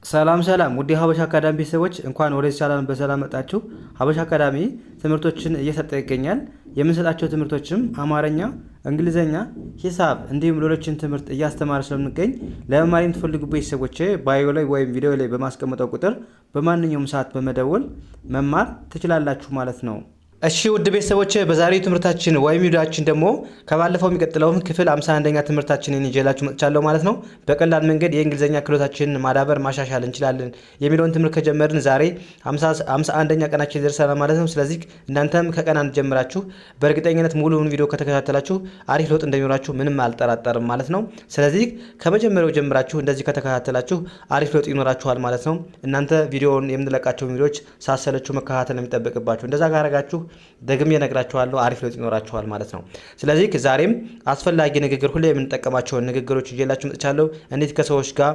ሰላም ሰላም ውድ ሀበሻ አካዳሚ ቤተሰቦች እንኳን ወደዚህ ቻናል በሰላም መጣችሁ። ሀበሻ አካዳሚ ትምህርቶችን እየሰጠ ይገኛል። የምንሰጣቸው ትምህርቶችም አማርኛ፣ እንግሊዘኛ፣ ሂሳብ እንዲሁም ሌሎችን ትምህርት እያስተማረ ስለምንገኝ ለመማር የምትፈልጉ ቤተሰቦች ባዮ ላይ ወይም ቪዲዮ ላይ በማስቀመጠው ቁጥር በማንኛውም ሰዓት በመደወል መማር ትችላላችሁ ማለት ነው። እሺ ውድ ቤተሰቦች በዛሬው ትምህርታችን ወይም ቪዲዮአችን ደግሞ ከባለፈው የሚቀጥለውን ክፍል 51ኛ ትምህርታችንን ይዤላችሁ መጥቻለሁ ማለት ነው። በቀላል መንገድ የእንግሊዘኛ ክህሎታችንን ማዳበር ማሻሻል እንችላለን የሚለውን ትምህርት ከጀመርን ዛሬ 51ኛ ቀናችን ደርሰናል ማለት ነው። ስለዚህ እናንተም ከቀን አንድ ጀምራችሁ በእርግጠኝነት ሙሉውን ቪዲዮ ከተከታተላችሁ አሪፍ ለውጥ እንደሚኖራችሁ ምንም አልጠራጠርም ማለት ነው። ስለዚህ ከመጀመሪያው ጀምራችሁ እንደዚህ ከተከታተላችሁ አሪፍ ለውጥ ይኖራችኋል ማለት ነው። እናንተ ቪዲዮውን የምንለቃቸው ቪዲዮዎች ሳሰለችሁ መከታተል የሚጠበቅባችሁ እንደዛ ካረጋችሁ ደግሜ እነግራችኋለሁ አሪፍ ለውጥ ይኖራችኋል ማለት ነው። ስለዚህ ዛሬም አስፈላጊ ንግግር ሁሌ የምንጠቀማቸውን ንግግሮች ይዤላችሁ መጥቻለሁ። እንዴት ከሰዎች ጋር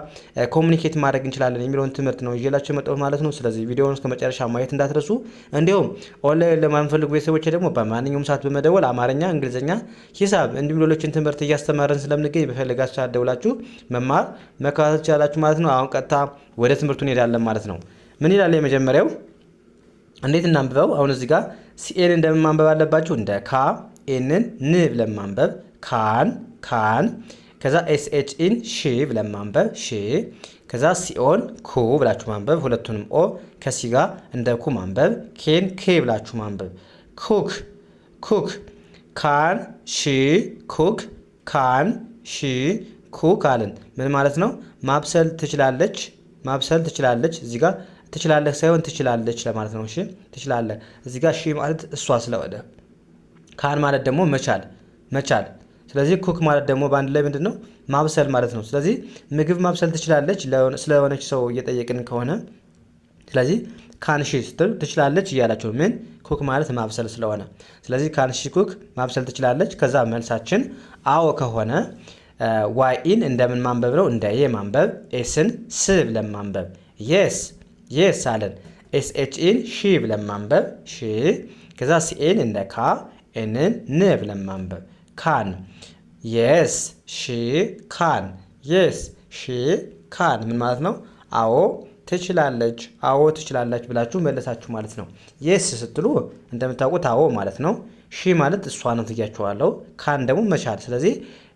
ኮሙኒኬት ማድረግ እንችላለን የሚለውን ትምህርት ነው ይዤላችሁ የመጣሁት ማለት ነው። ስለዚህ ቪዲዮውን እስከ መጨረሻ ማየት እንዳትረሱ። እንዲሁም ኦንላይን ለማንፈልጉ ቤተሰቦች ደግሞ በማንኛውም ሰዓት በመደወል አማርኛ፣ እንግሊዝኛ፣ ሂሳብ እንዲሁም ሌሎችን ትምህርት እያስተማረን ስለምንገኝ በፈለጋችሁ ሰዓት ደውላችሁ መማር መከታተል ትችላላችሁ ማለት ነው። አሁን ቀጥታ ወደ ትምህርቱ እንሄዳለን ማለት ነው። ምን ይላል የመጀመሪያው? እንዴት እናንብበው? አሁን እዚህ ጋር ሲኤን እንደምን ማንበብ አለባችሁ? እንደ ካ ኤንን ን ብለን ማንበብ ካን። ከዛ ኤስኤችኢን ሺ ብለን ማንበብ ሺ። ከዛ ሲኦን ኩ ብላችሁ ማንበብ፣ ሁለቱንም ኦ ከሲ ጋር እንደ ኩ ማንበብ። ኬን ኬ ብላችሁ ማንበብ ኩክ። ካን ሺ ኩክ፣ ካን ሺ ኩክ አለን። ምን ማለት ነው? ማብሰል ትችላለች እዚህ ጋር ትችላለህ ሳይሆን ትችላለች ለማለት ነው። እሺ ትችላለህ እዚህ ጋር ሺ ማለት እሷ ስለሆነ፣ ካን ማለት ደግሞ መቻል። ስለዚህ ኩክ ማለት ደግሞ በአንድ ላይ ምንድነው? ማብሰል ማለት ነው። ስለዚህ ምግብ ማብሰል ትችላለች ስለሆነች ሰው እየጠየቅን ከሆነ ስለዚህ ካን ሺ ስትል ትችላለች እያላችሁ ምን ኩክ ማለት ማብሰል ስለሆነ ስለዚህ ካን ሺ ኩክ ማብሰል ትችላለች። ከዛ መልሳችን አዎ ከሆነ ዋይን እንደምን ማንበብ ነው? እንደ የ ማንበብ። ኤስን ስ ብለን ማንበብ የስ አለን። ኤስኤችኢን ሺ ብለን ማንበብ ሺ። ከዛ ሲኤን እንደ ካ ኤንን ን ብለን ማንበብ ካን። የስ ሺ ካን ምን ማለት ነው? አዎ ትችላለች ብላችሁ መለሳችሁ ማለት ነው። የስ ስትሉ እንደምታውቁት አዎ ማለት ነው። ሺ ማለት እሷ ነው ትያችኋለሁ። ካን ደግሞ መቻል። ስለዚህ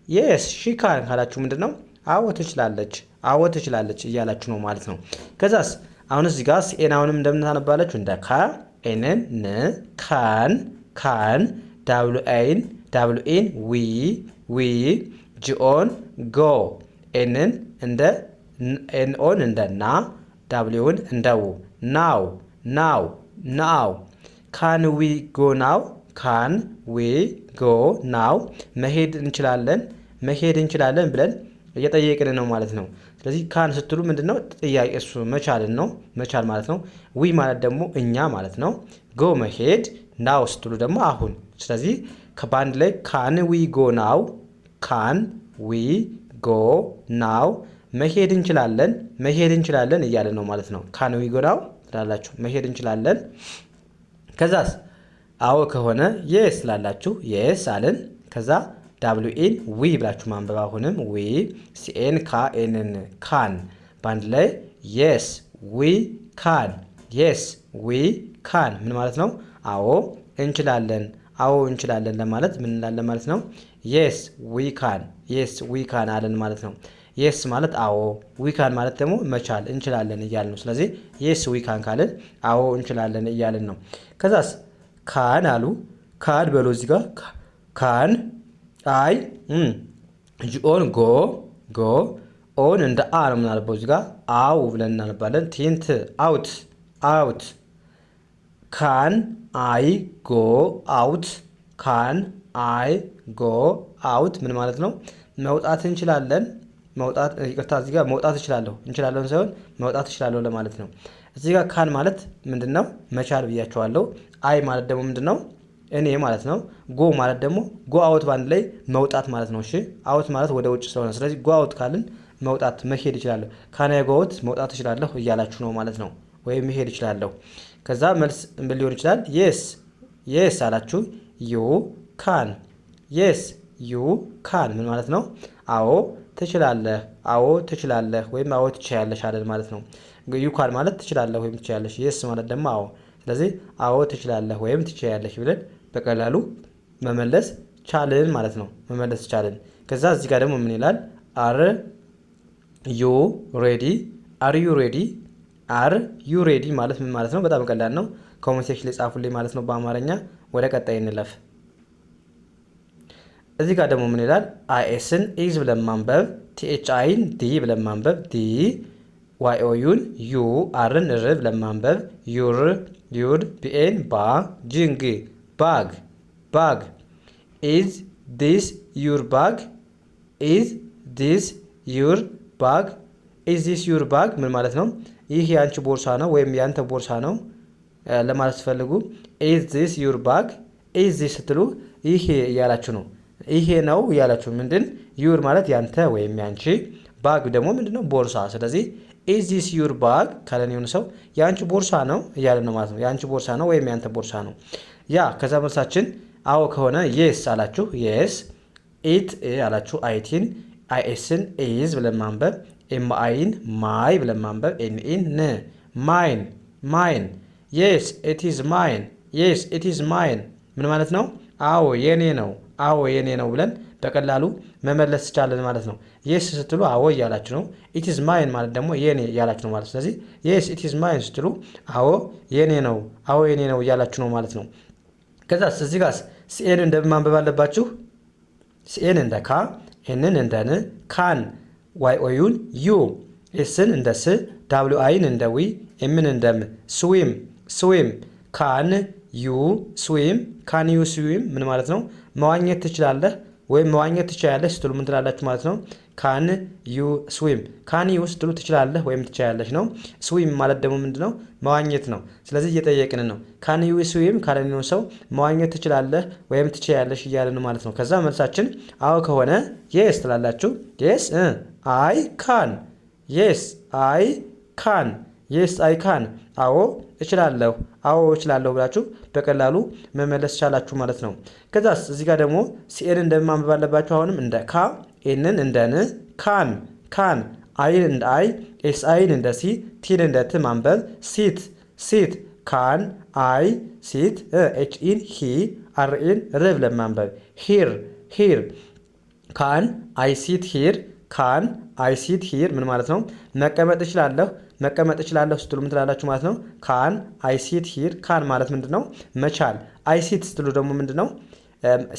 የስ ሺ ካን ካላችሁ ምንድን ነው? አዎ ትችላለች እያላችሁ ነው ማለት ነው። ከዛስ አሁን እዚህ ጋር ሲኤን አሁንም እንደምታነባላችሁ እንደ ካ ኤንን ን ካን ዳብሉኤን ዊ ጂኦን ጎ ኤንኦን እንደ ና ዳብሊውን እንደ ው ናው ካን ዊ ጎ ናው መሄድ እንችላለን ብለን እየጠየቅን ነው ማለት ነው። ስለዚህ ካን ስትሉ ምንድነው? ጥያቄ እሱ መቻል ማለት ነው። ዊ ማለት ደግሞ እኛ ማለት ነው። ጎ መሄድ፣ ናው ስትሉ ደግሞ አሁን። ስለዚህ በአንድ ላይ ካን ዊ ጎ ናው መሄድ እንችላለን እያለ ነው ማለት ነው። ካን ዊ ጎ ናው ትላላችሁ መሄድ እንችላለን። ከዛስ አዎ ከሆነ የስ ትላላችሁ የስ አለን። ከዛ ዳብሉኤን ዊ ብላችሁ ማንበብ አሁንም ዊ ሲኤን ካ ኤንን ካን በአንድ ላይ የስ ዊ ካን ምን ማለት ነው? አዎ እንችላለን ለማለት ምን እንላለን ማለት ነው? የስ ዊ ካን አለን ማለት ነው። የስ ማለት አዎ፣ ዊ ካን ማለት ደግሞ መቻል እንችላለን እያልን ነው። ስለዚህ የስ ዊ ካን ካልን አዎ እንችላለን እያልን ነው። ከዛስ ካን አሉ። ካን በሎ እዚህ ጋር ካን አይ ጂኦን ጎ ኦን እንደ አ ነው የምናነበው እዚህ ጋር አው ብለን እናነባለን። ቲንት አውት ካን አይ ጎ አውት ምን ማለት ነው? መውጣት እንችላለን። እዚህ ጋር መውጣት እንችላለሁ ሳይሆን መውጣት እችላለሁ ለማለት ነው። እዚህ ጋር ካን ማለት ምንድነው? መቻል ብያቸዋለሁ። አይ ማለት ደግሞ ምንድነው? እኔ ማለት ነው። ጎ ማለት ደግሞ ጎ አውት ባንድ ላይ መውጣት ማለት ነው። እሺ አውት ማለት ወደ ውጭ ስለሆነ ስለዚህ ጎ አውት ካልን መውጣት መሄድ ይችላለሁ። ካን አይ ጎ አውት መውጣት እችላለሁ እያላችሁ ነው ማለት ነው። ወይም መሄድ እችላለሁ። ከዛ መልስ ምን ሊሆን ይችላል? የስ አላችሁ ዩ ካን ምን ማለት ነው? አዎ ትችላለህ፣ አዎ ትችላለህ ወይም አዎ ትችያለሽ አለን ማለት ነው። ዩ ካን ማለት ትችላለህ ወይም ትችያለሽ። የስ ማለት ደግሞ አዎ። ስለዚህ አዎ ትችላለህ ወይም ትችያለሽ ብለን በቀላሉ መመለስ ቻልን ማለት ነው። መመለስ ቻልን። ከዛ እዚህ ጋር ደግሞ ምን ይላል? አር ዩ ሬዲ፣ አር ዩ ሬዲ፣ አር ዩ ሬዲ ማለት ምን ማለት ነው? በጣም ቀላል ነው። ኮሜንት ሴክሽን ላይ ጻፉልኝ ማለት ነው በአማርኛ። ወደ ቀጣይ እንለፍ። እዚህ ጋር ደግሞ ምን ይላል? አይኤስን ኢዝ ብለን ማንበብ፣ ቲኤች አይን ዲ ብለን ማንበብ፣ ዲ ዋይ ኦ ዩን ዩ፣ አርን ር ብለን ማንበብ፣ ዩር ዩድ፣ ቢኤን ባ፣ ጅንግ ባግ ባግ። ኢዝ ዲስ ዩር ባግ፣ ኢዝ ዲስ ዩር ባግ፣ ኢዝ ዲስ ዩር ባግ ምን ማለት ነው? ይህ የአንቺ ቦርሳ ነው ወይም የአንተ ቦርሳ ነው ለማለት ስትፈልጉ ኢዝ ዲስ ዩር ባግ፣ ኢዝ ዲስ ስትሉ ይሄ እያላችሁ ነው። ይሄ ነው እያላችሁ ምንድን ዩር ማለት ያንተ ወይም ያንቺ፣ ባግ ደግሞ ምንድነው? ቦርሳ። ስለዚህ ኢዝ ዲስ ዩር ባግ ካለን የሆነ ሰው የአንቺ ቦርሳ ነው እያለ ነው ማለት ነው። የአንቺ ቦርሳ ነው ወይም ያንተ ቦርሳ ነው። ያ ከዛ መልሳችን አዎ ከሆነ የስ አላችሁ፣ የስ። ኢት አላችሁ፣ አይቲን አይኤስን ኢዝ ብለን ማንበብ፣ ኤም አይን ማይ ብለን ማንበብ፣ ኤንኢን ን ማይን ማይን። የስ ኢት ኢዝ ማይን፣ የስ ኢት ኢዝ ማይን ምን ማለት ነው? አዎ የኔ ነው፣ አዎ የኔ ነው ብለን በቀላሉ መመለስ ቻለን ማለት ነው። የስ ስትሉ አዎ እያላችሁ ነው። ኢት ኢዝ ማይን ማለት ደግሞ የኔ እያላችሁ ነው ማለት። ስለዚህ የስ ኢት ኢዝ ማይን ስትሉ አዎ የኔ ነው፣ አዎ የኔ ነው እያላችሁ ነው ማለት ነው። ከዛስ እዚህ ጋር ሲኤን እንደምን ማንበብ አለባችሁ? ሲኤን እንደ ካ፣ ኤንን እንደ ን፣ ካን ዋይ ኦዩን ዩ፣ ኤስን እንደ ስ፣ ዳብሊው አይን እንደ ዊ፣ ኤምን እንደ ም። ስዊም ስዊም፣ ካን ዩ ስዊም፣ ካን ዩ ስዊም ምን ማለት ነው? መዋኘት ትችላለህ ወይም መዋኘት ትችላለሽ ስትሉ ምን ትላላችሁ ማለት ነው? ካን ዩ ስዊም። ካን ዩ ስትሉ ትችላለህ ወይም ትችላለሽ ነው። ስዊም ማለት ደግሞ ምንድነው? መዋኘት ነው። ስለዚህ እየጠየቅን ነው። ካን ዩ ስዊም ካለን ሰው መዋኘት ትችላለህ ወይም ትችላለሽ እያለ ነው ማለት ነው። ከዛ መልሳችን አዎ ከሆነ የስ ትላላችሁ። የስ አይ ካን፣ የስ አይ ካን፣ የስ አይ ካን፣ አዎ እችላለሁ፣ አዎ እችላለሁ ብላችሁ በቀላሉ መመለስ ቻላችሁ ማለት ነው። ከዛስ እዚህ ጋር ደግሞ ሲኤን እንደማንበብ አለባችሁ። አሁንም እንደ ካ፣ ኤንን እንደ ን፣ ካን ካን፣ አይን እንደ አይ፣ ኤስ አይን እንደ ሲ፣ ቲን እንደ ት ማንበብ፣ ሲት ሲት፣ ካን አይ ሲት፣ ኤች ኢን ሂ፣ አር ኢን ር ብለን ማንበብ፣ ሂር ሂር፣ ካን አይ ሲት ሂር፣ ካን አይ ሲት ሂር ምን ማለት ነው? መቀመጥ እችላለሁ፣ መቀመጥ እችላለሁ ስትሉ ምን ትላላችሁ ማለት ነው? ካን አይ ሲት ሂር። ካን ማለት ምንድን ነው? መቻል። አይ ሲት ስትሉ ደግሞ ምንድን ነው?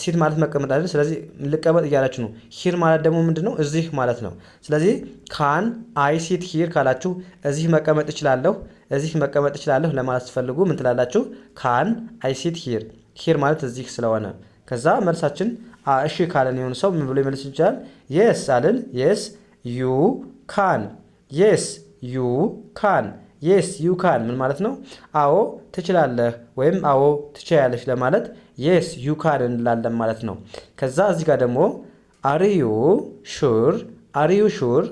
ሲት ማለት መቀመጥ አይደል? ስለዚህ ልቀመጥ እያላችሁ ነው። ሂር ማለት ደግሞ ምንድን ነው? እዚህ ማለት ነው። ስለዚህ ካን አይ ሲት ሂር ካላችሁ እዚህ መቀመጥ እችላለሁ፣ እዚህ መቀመጥ እችላለሁ ለማለት ስትፈልጉ ምን ትላላችሁ? ካን አይ ሲት ሂር። ሂር ማለት እዚህ ስለሆነ ከዛ መልሳችን እሺ ካለን የሆነ ሰው ምን ብሎ ይመልስ ይችላል? የስ አለን። የስ ዩ ካን፣ የስ ዩ ካን፣ የስ ዩ ካን ምን ማለት ነው? አዎ ትችላለህ ወይም አዎ ትችያለሽ ለማለት የስ ዩ ካን እንላለን ማለት ነው። ከዛ እዚህ ጋር ደግሞ አርዩ ሹር፣ አርዩ ሹር፣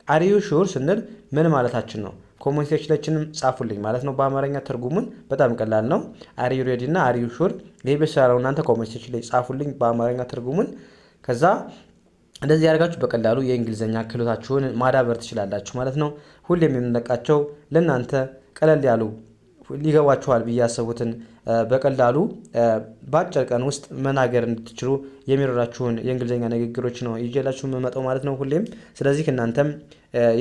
አርዩ ሹር ስንል ምን ማለታችን ነው? ኮሜንት ሴክሽናችንም ጻፉልኝ ማለት ነው። በአማርኛ ትርጉሙን በጣም ቀላል ነው። አርዩ ሬዲ እና አርዩ ሹር። ይህ በሰራው እናንተ ኮሜንት ሴክሽን ላይ ጻፉልኝ በአማርኛ ትርጉሙን። ከዛ እንደዚህ ያደርጋችሁ በቀላሉ የእንግሊዝኛ ክህሎታችሁን ማዳበር ትችላላችሁ ማለት ነው። ሁሌም የምንለቃቸው ለእናንተ ቀለል ያሉ ሊገባችኋል ብዬ ያሰቡትን በቀላሉ በአጭር ቀን ውስጥ መናገር እንድትችሉ የሚረዳችሁን የእንግሊዝኛ ንግግሮች ነው ይዤላችሁ የምመጣው ማለት ነው ሁሌም። ስለዚህ እናንተም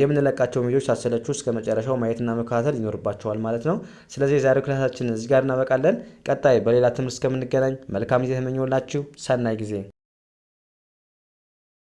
የምንለቃቸው ቪዲዮዎች ሳሰለችሁ እስከ መጨረሻው ማየትና መከታተል ይኖርባችኋል ማለት ነው። ስለዚህ የዛሬው ክላሳችን እዚህ ጋር እናበቃለን። ቀጣይ በሌላ ትምህርት እስከምንገናኝ መልካም ጊዜ ተመኘሁላችሁ። ሰናይ ጊዜ